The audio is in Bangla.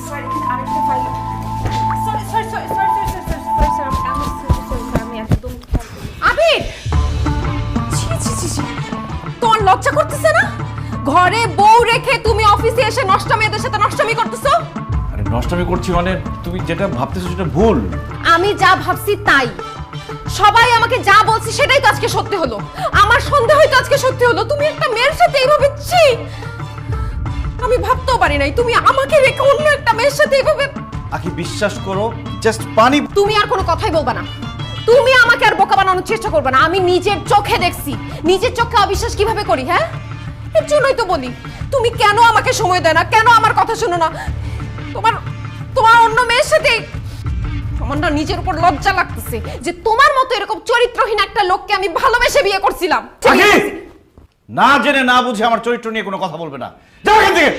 স্যার এখানে আরেকটা ফাইল। সরি স্যার, আমি একদম আবির, ছি ছি ছি ছি, তোমার লজ্জা করতেছে না? ঘরে বউ রেখে তুমি অফিসে এসে নষ্টা মেয়েদের সাথে নষ্টামি করতেছো? আরে নষ্টামি করছি মানে তুমি যেটা ভাবতেছো সেটা ভুল। আমি যা ভাবছি তাই, সবাই আমাকে যা বলছে সেটাই তো আজকে সত্যি হলো। আমার সন্দেহই তো আজকে সত্যি হলো। তুমি একটা মেয়ের সাথে এইভাবে, ছি, আমি ভাবতেও পারি নাই তুমি আমাকে রেখে অন্য একটা মেয়ের সাথে এইভাবে। আখি বিশ্বাস করো, জাস্ট পানি। তুমি আর কোনো কথাই বলবা না, তুমি আমাকে আর বোকা বানানোর চেষ্টা করবে না। আমি নিজের চোখে দেখছি, নিজের চোখে অবিশ্বাস কিভাবে করি। হ্যাঁ, এর জন্যই তো বলি তুমি কেন আমাকে সময় দেয় না, কেন আমার কথা শোনো না। তোমার তোমার অন্য মেয়ের সাথে। আমার না নিজের উপর লজ্জা লাগতেছে যে তোমার মতো এরকম চরিত্রহীন একটা লোককে আমি ভালোবেসে বিয়ে করছিলাম। আখি, না জেনে না বুঝে আমার চরিত্র নিয়ে কোনো কথা বলবে না, যাও এখান থেকে।